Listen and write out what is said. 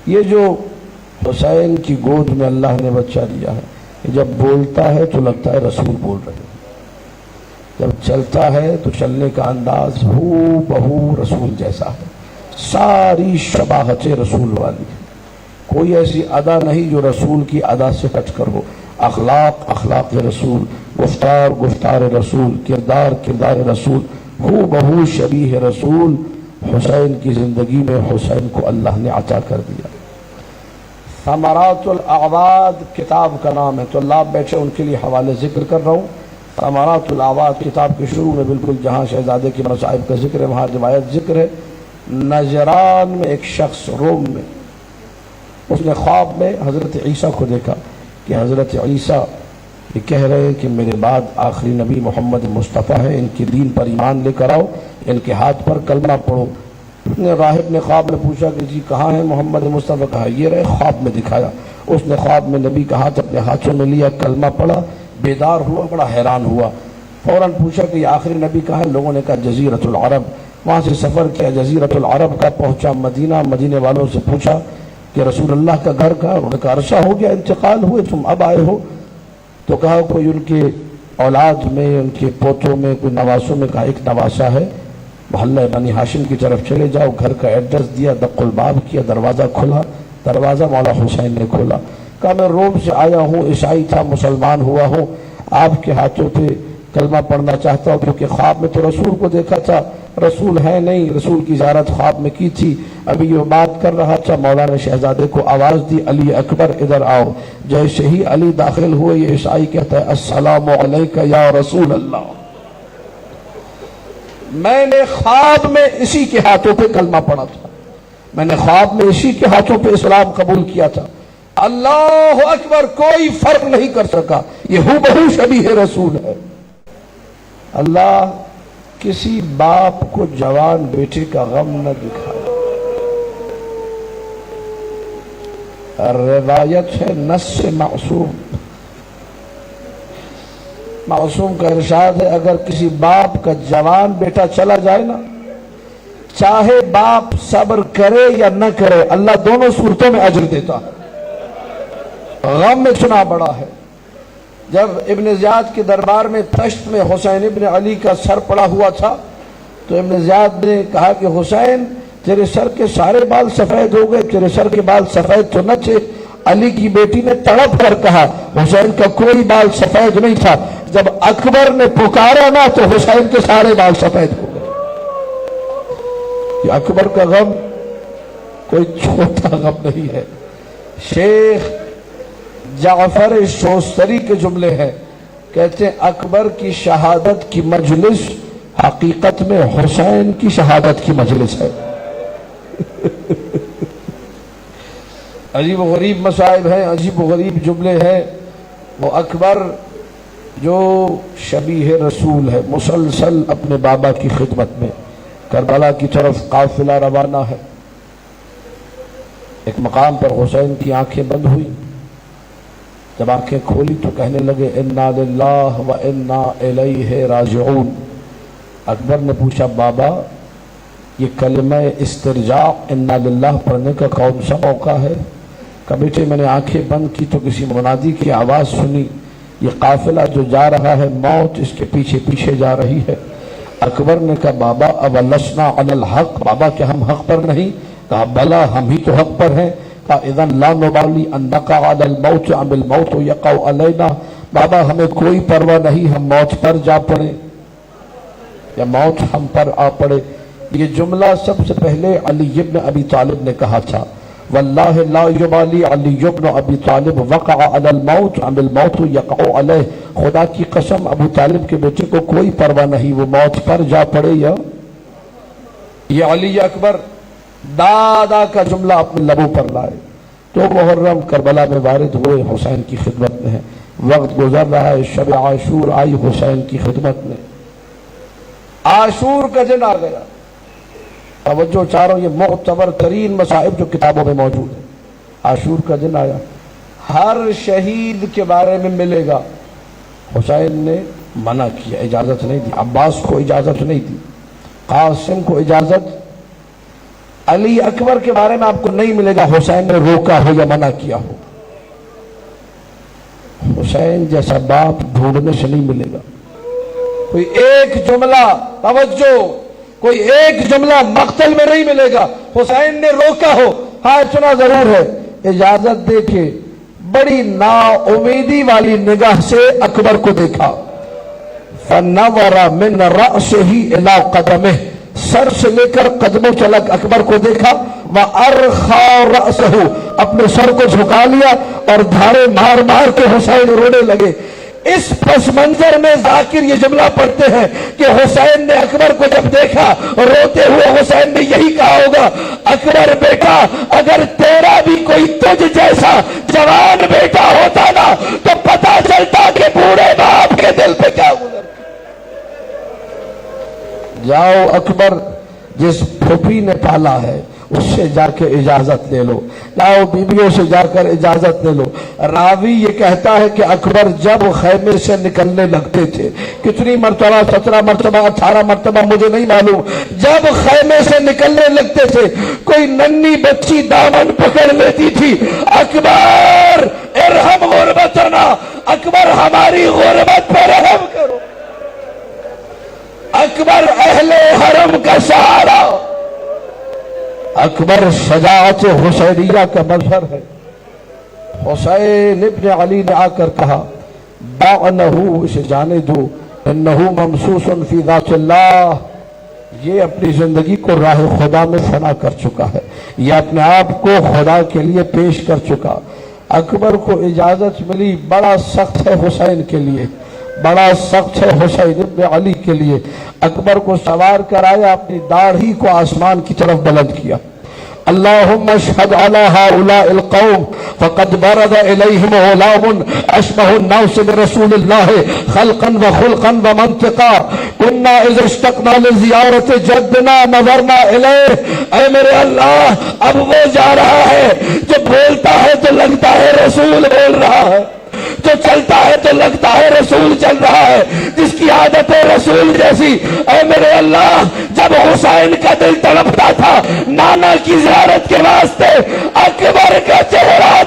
یہ جو حسین کی گود میں اللہ نے بچہ دیا ہے، جب بولتا ہے تو لگتا ہے رسول بول رہے ہیں، جب چلتا ہے تو چلنے کا انداز ہو بہو رسول جیسا ہے، ساری شباہت رسول والی ہے، کوئی ایسی ادا نہیں جو رسول کی ادا سے ہٹ کر ہو، اخلاق اخلاق رسول، گفتار گفتار رسول، کردار کردار رسول، ہو بہو شبیہ رسول۔ حسین کی زندگی میں حسین کو اللہ نے عطا کر دیا۔ ثمرات الاعواد کتاب کا نام ہے، تو اللہ بیٹھے ان کے لیے حوالے ذکر کر رہا ہوں۔ ثمرات الاعواد کتاب کے شروع میں بالکل جہاں شہزادے کے مصائب کا ذکر ہے وہاں روایت ذکر ہے۔ نجران میں ایک شخص روم میں، اس نے خواب میں حضرت عیسیٰ کو دیکھا کہ حضرت عیسیٰ یہ کہہ رہے ہیں کہ میرے بعد آخری نبی محمد مصطفیٰ ہے، ان کے دین پر ایمان لے کر آؤ، ان کے ہاتھ پر کلمہ پڑھو۔ راہب نے خواب میں پوچھا کہ جی کہاں ہے محمد مصطفیٰ؟ کہا یہ رہے، خواب میں دکھایا۔ اس نے خواب میں نبی کا ہاتھ اپنے ہاتھوں میں لیا، کلمہ پڑھا، بیدار ہوا، بڑا حیران ہوا، فوراً پوچھا کہ یہ آخری نبی کہاں ہے؟ لوگوں نے کہا جزیرۃ العرب۔ وہاں سے سفر کیا، جزیرۃ العرب کا پہنچا مدینہ، مدینے والوں سے پوچھا کہ رسول اللہ کا گھر کہاں؟ انہوں نے کہا عرصہ ہو گیا انتقال ہوئے، تم اب آئے ہو؟ تو کہا کوئی ان کے اولاد میں، ان کے پوتوں میں، کوئی نواسوں میں، کہا ایک نواسا ہے، محلہ بنی ہاشم کی طرف چلے جاؤ۔ گھر کا ایڈریس دیا، دق الباب کیا، دروازہ کھلا، دروازہ مولا حسین نے کھولا۔ کہا میں روم سے آیا ہوں، عیسائی تھا، مسلمان ہوا ہوں، آپ کے ہاتھوں پہ کلمہ پڑھنا چاہتا ہوں، کیونکہ خواب میں تو رسول کو دیکھا تھا، رسول ہے نہیں، رسول کی زیارت خواب میں کی تھی، ابھی یہ بات کر رہا تھا، مولا نے شہزادے کو آواز دی علی اکبر ادھر آؤ۔ جیسے ہی علی داخل ہوئے یہ عیسائی کہتا ہے السلام علیکہ یا رسول اللہ، میں نے خواب میں اسی کے ہاتھوں پہ کلمہ پڑھا تھا، میں نے خواب میں اسی کے ہاتھوں پہ اسلام قبول کیا تھا۔ اللہ اکبر، کوئی فرق نہیں کر سکا، یہ ہو بہو شبیہ رسول ہے۔ اللہ کسی باپ کو جوان بیٹے کا غم نہ دکھائے۔ روایت ہے نص سے معصوم کا ارشاد ہے، اگر کسی باپ کا جوان بیٹا چلا جائے نا، چاہے باپ صبر کرے یا نہ کرے، اللہ دونوں صورتوں میں اجر دیتا ہے۔ غم اتنا بڑا ہے، جب ابن زیاد کے دربار میں تشت میں حسین ابن علی کا سر پڑا ہوا تھا تو ابن زیاد نے کہا کہ حسین تیرے سر کے سارے بال سفید ہو گئے، تیرے سر کے بال سفید تو نہ تھے؟ علی کی بیٹی نے تڑپ کر کہا حسین کا کوئی بال سفید نہیں تھا، جب اکبر نے پکارا نا تو حسین کے سارے بال سفید ہو گئے۔ یہ اکبر کا غم کوئی چھوٹا غم نہیں ہے۔ شیخ جعفر شوستری کے جملے ہیں، کہتے ہیں اکبر کی شہادت کی مجلس حقیقت میں حسین کی شہادت کی مجلس ہے۔ عجیب و غریب مصائب ہیں، عجیب و غریب جملے ہیں۔ وہ اکبر جو شبیہ رسول ہے، مسلسل اپنے بابا کی خدمت میں، کربلا کی طرف قافلہ روانہ ہے۔ ایک مقام پر حسین کی آنکھیں بند ہوئی، جب آنکھیں کھولی تو کہنے لگے انا للہ و انا الیہ راجعون۔ اکبر نے پوچھا بابا یہ کلمہ استرجاع انا للہ پڑھنے کا کون سا موقع ہے؟ کہ بیٹے میں نے آنکھیں بند کی تو کسی منادی کی آواز سنی، یہ قافلہ جو جا رہا ہے موت اس کے پیچھے پیچھے جا رہی ہے۔ اکبر نے کہا بابا اولسنا علی الحق، بابا کیا ہم حق پر نہیں؟ کہا بلا ہم ہی تو حق پر ہیں۔ کہا اذن لا نبالی ان نقع علی الموت ام الموت یقع علینا، بابا ہمیں کوئی پرواہ نہیں، ہم موت پر جا پڑے یا موت ہم پر آ پڑے۔ یہ جملہ سب سے پہلے علی ابن ابی طالب نے کہا تھا، واللہ لا یبالی علی ابن ابی طالب وقع علی الموت ام الموت یقع علیہ، خدا کی قسم ابو طالب کے بیٹے کو کوئی پرواہ نہیں، وہ موت پر جا پڑے یا۔ یہ علی اکبر دادا کا جملہ اپنے لبوں پر لائے تو محرم کربلا میں وارد ہوئے، حسین کی خدمت میں ہیں، وقت گزر رہا ہے، شب عاشور آئی حسین کی خدمت میں، عاشور کا دن آ گیا۔ توجہ چاروں یہ معتبر ترین مصائب جو کتابوں میں موجود ہیں، عاشور کا دن آیا، ہر شہید کے بارے میں ملے گا۔ حسین نے منع کیا، اجازت نہیں دی، عباس کو اجازت نہیں دی، قاسم کو اجازت علی اکبر کے بارے میں آپ کو نہیں ملے گا حسین نے روکا ہو یا منع کیا ہو. حسین جیسا باپ ڈھونڈنے سے نہیں ملے گا. کوئی ایک جملہ توجہ، کوئی ایک جملہ مقتل میں نہیں ملے گا حسین نے روکا ہو. ہاں اتنا ضرور ہے، اجازت دے کے بڑی نا امیدی والی نگاہ سے اکبر کو دیکھا. فَنَظَرَ مِنْ رَأْسِهِ إِلَىٰ قَدَمِهِ، سر سے لے کر قدموں تلک اکبر کو دیکھا. وَأَرْخَى رَأْسَهُ، اپنے سر کو جھکا لیا اور دھاڑے مار مار کے حسین رونے لگے. اس پس منظر میں ذاکر یہ جملہ پڑھتے ہیں کہ حسین نے اکبر کو جب دیکھا روتے ہوئے حسین نے یہی کہا ہوگا، اکبر بیٹا اگر تیرا بھی کوئی تجھ جیسا جوان بیٹا ہوتا نا تو پتا چلتا کہ بوڑھے باپ کے دل پہ کیا گزر. جاؤ اکبر جس پھوپھی نے پالا ہے اس سے جا کے اجازت لے لو، جاؤ بیویوں سے جا کر اجازت لے لو. راوی یہ کہتا ہے کہ اکبر جب خیمے سے نکلنے لگتے تھے، کتنی مرتبہ 17 مرتبہ 18 مرتبہ مجھے نہیں معلوم، جب خیمے سے نکلنے لگتے تھے کوئی ننھی بچی دامن پکڑ لیتی تھی، اکبر ارحم غربتنا، اکبر ہماری غربت پر رحم کرو. اکبر اہل حرم کا سہارا، اکبر شجاعت حسینیہ کا مظہر ہے. حسین ابن علی نے آ کر کہا دعنہ، اسے جانے دو، انہ ممسوس فی ذات اللہ، یہ اپنی زندگی کو راہ خدا میں فنا کر چکا ہے، یہ اپنے آپ کو خدا کے لیے پیش کر چکا. اکبر کو اجازت ملی، بڑا سخت ہے حسین کے لیے، بڑا سخت ہے حسین ابن علی کے لیے. اکبر کو سوار کرایا، اپنی داڑھی کو آسمان کی طرف بلند کیا. اللہم اشہد علی ہؤلاء القوم فقد برد الیہم غلام اشبہ الناس برسول اللہ خلقا وخلقا ومنطقا کنا اذا اشتقنا لزیارت جدنا نظرنا الیہ. اے میرے اللہ، اب وہ جا رہا ہے جو بولتا ہے تو لگتا ہے رسول بول رہا ہے، جو چلتا ہے تو لگتا ہے رسول چل رہا ہے، جس کی عادت ہے رسول جیسی. اے میرے اللہ، جب حسین کا دل تڑپتا تھا نانا کی زیارت کے واسطے، اکبر کا چہرہ